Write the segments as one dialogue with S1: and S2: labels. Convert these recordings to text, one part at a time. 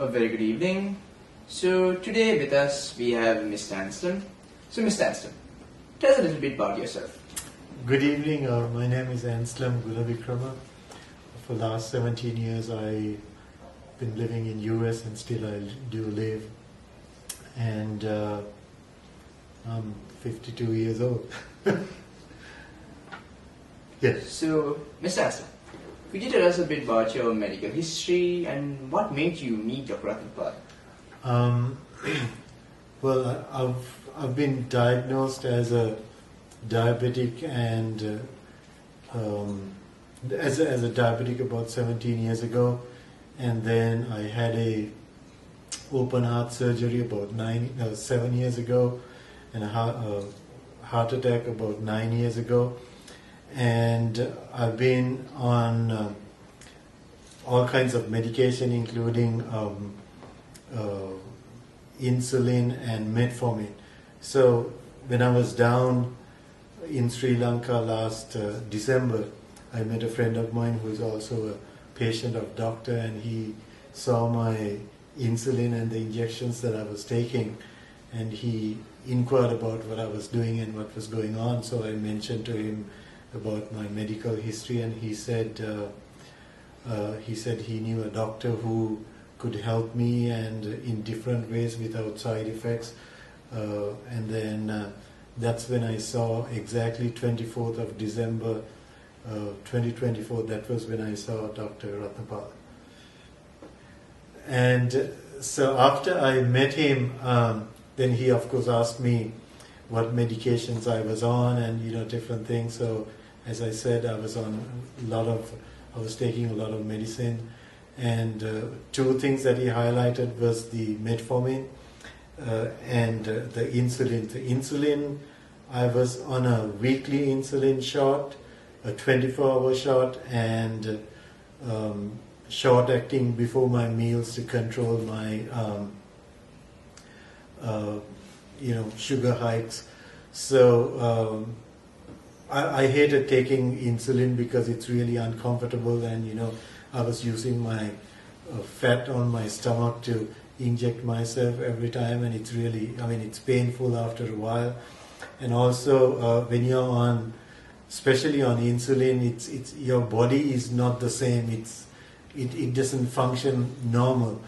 S1: A very good evening. So today with us we have Miss Anslem. So Miss Anslem, tell us a little bit about yourself.
S2: Good evening. My name is Anslem Gunavikrama. For the last 17 years I've been living in US and still I do live. And I'm 52 years old. Yes.
S1: So Miss Anslem, could you tell us a bit about your medical history and what made you meet Dr. Ratnapal?
S2: Well, I've been diagnosed as a diabetic and as a diabetic about 17 years ago, and then I had a open heart surgery about 7 years ago, and a heart attack about 9 years ago, and I've been on all kinds of medication, including insulin and metformin. So when I was down in Sri Lanka last December, I met a friend of mine who is also a patient of doctor, and he saw my insulin and the injections that I was taking, and he inquired about what I was doing and what was going on. So I mentioned to him about my medical history, and he said he knew a doctor who could help me and in different ways without side effects. And then that's when I saw exactly 24th of December 2024, that was when I saw Dr. Ratnapal. And so after I met him, then he of course asked me what medications I was on and different things. So as I said, I was taking a lot of medicine, and two things that he highlighted was the metformin and the insulin. The insulin, I was on a weekly insulin shot, a 24-hour shot, and short acting before my meals to control my sugar hikes. So I hated taking insulin because it's really uncomfortable, and I was using my fat on my stomach to inject myself every time, and it's really, it's painful after a while. And also when you're on, especially on insulin, it's your body is not the same. It doesn't function normal.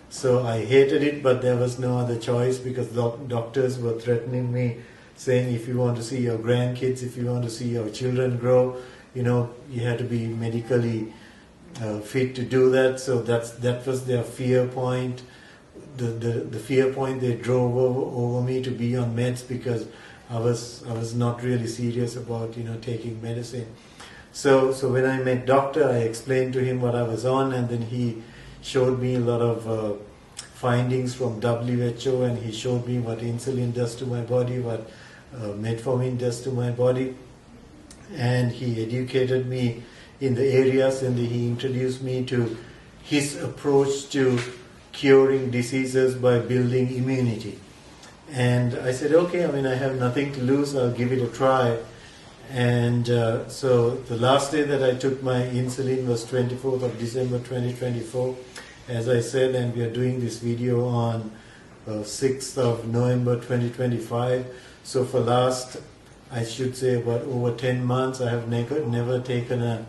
S2: So I hated it, but there was no other choice because doctors were threatening me, saying if you want to see your grandkids, if you want to see your children grow, you have to be medically fit to do that. So that was their fear point. The fear point they drove over me to be on meds because I was not really serious about taking medicine. So when I met doctor, I explained to him what I was on, and then he showed me a lot of findings from WHO, and he showed me what insulin does to my body, what metformin does to my body, and he educated me in the areas, and he introduced me to his approach to curing diseases by building immunity. And I said, okay, I have nothing to lose, I'll give it a try. And so the last day that I took my insulin was 24th of December 2024, as I said, and we are doing this video on 6th of November 2025. So for last, I should say, about over 10 months, I have never taken a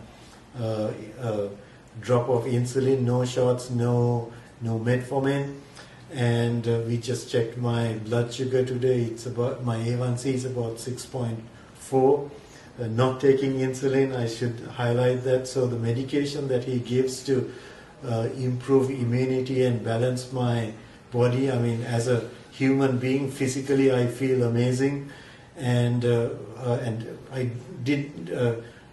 S2: drop of insulin, no shots, no metformin. And we just checked my blood sugar today. It's about, my A1C is about 6.4. Not taking insulin, I should highlight that. So the medication that he gives to improve immunity and balance my body, as a human being, physically I feel amazing. And I did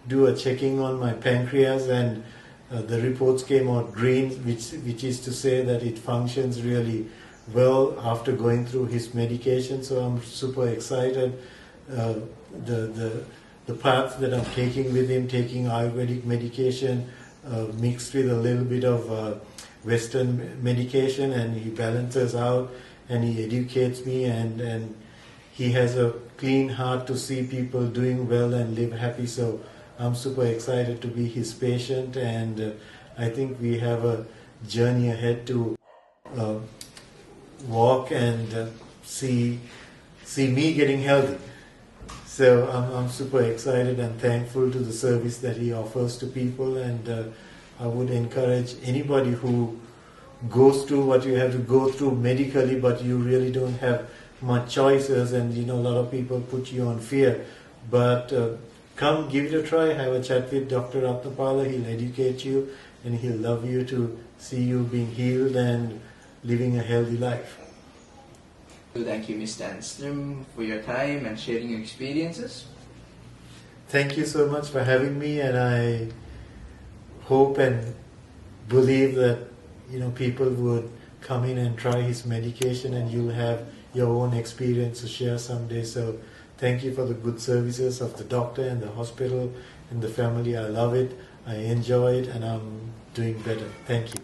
S2: do a checking on my pancreas, and the reports came out green, which is to say that it functions really well after going through his medication. So I'm super excited. The path that I'm taking with him, taking Ayurvedic medication mixed with a little bit of Western medication, and he balances out and he educates me, and he has a clean heart to see people doing well and live happy. So I'm super excited to be his patient, and I think we have a journey ahead to uh, walk and see me getting healthy. So I'm super excited and thankful to the service that he offers to people, and I would encourage anybody who goes through what you have to go through medically, but you really don't have much choices, and a lot of people put you on fear. But come, give it a try, have a chat with Dr. Ratnapala. He'll educate you, and he'll love you to see you being healed and living a healthy life.
S1: So thank you, Mr. Anstrom, for your time and sharing your experiences.
S2: Thank you so much for having me, and I hope and believe that people would come in and try his medication, and you'll have your own experience to share someday. So thank you for the good services of the doctor and the hospital and the family. I love it, I enjoy it, and I'm doing better. Thank you.